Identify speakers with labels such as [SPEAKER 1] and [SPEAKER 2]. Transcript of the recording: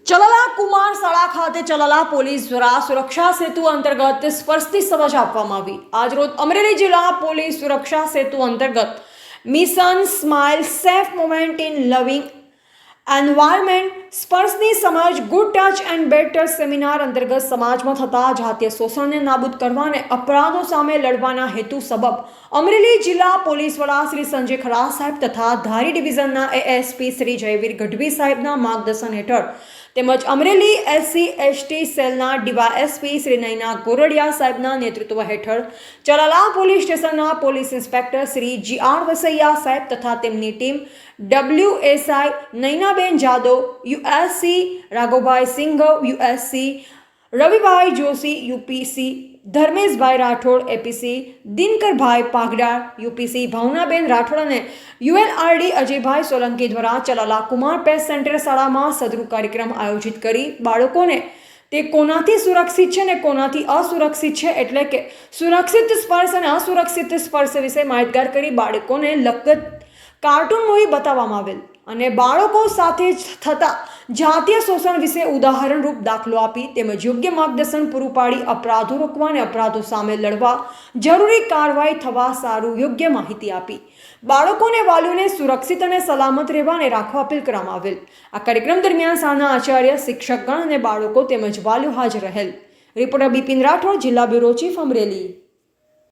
[SPEAKER 1] ચલાલા કુમાર શાળા ખાતે ચલાલા પોલીસ દ્વારા સુરક્ષા સેતુ અંતર્ગત સ્પર્શથી સમજ આપવામાં આવી। આજરોજ અમરેલી જિલ્લા પોલીસ સુરક્ષા સેતુ અંતર્ગત mission smile safe moment in લવિંગ એન્વાયરમેન્ટ સ્પર્શની સમજ good touch and bed touch seminar અંતર્ગત સમાજમાં થતા જાતીય શોષણને નાબૂદ કરવા અને અપરાધો સામે લડવાના હેતુ સબબ અમરેલી જિલ્લા પોલીસ વડા શ્રી સંજય ખરા સાહેબ તથા ધારી ડિવિઝનના એએસપી શ્રી જયવીર ગઢવી સાહેબના માર્ગદર્શન હેઠળ તેમજ અમરેલી એસસી એસટી સેલના ડીવાયએસપી શ્રી નૈના ગોરડિયા સાહેબના નેતૃત્વ હેઠળ ચલાલા પોલીસ સ્ટેશનના police inspector Shri GR Vasaiya સાહેબ તથા તેમની team WSI Nainaben Jadav USC Raghavbhai Singh USC Ravibhai Joshi UPC Dharmeshbhai Rathod APC Dinkarbhai Pagdar UPC Bhavnaben Rathod અને ULRD અજયભાઈ સોલંકી દ્વારા ચલાલા કુમાર પેસ્ટ સેન્ટર શાળામાં સદરૂ કાર્યક્રમ આયોજિત કરી બાળકોને તે કોનાથી સુરક્ષિત છે અને કોનાથી અસુરક્ષિત છે એટલે કે સુરક્ષિત સ્પર્શ અને અસુરક્ષિત સ્પર્શ વિશે માહિતગાર કરી બાળકોને લગત કાર્ટૂન મૂવી બતાવવામાં આવેલ અને બાળકો સાથે થતા જાતીય શોષણ વિશે ઉદાહરણરૂપ દાખલો આપી તેમજ યોગ્ય માર્ગદર્શન પૂરું પાડી અપરાધો રોકવા અને અપરાધો સામે લડવા જરૂરી કાર્યવાહી થવા સારું યોગ્ય માહિતી આપી બાળકોને વાલીઓને સુરક્ષિત અને સલામત રહેવા અને રાખવા અપીલ કરવામાં આવેલ। આ કાર્યક્રમ દરમિયાન શાળાના આચાર્ય શિક્ષકગણ અને બાળકો તેમજ વાલીઓ હાજર રહેલ। રિપોર્ટર બિપિન રાઠોડ, જિલ્લા બ્યુરો ચીફ, અમરેલી।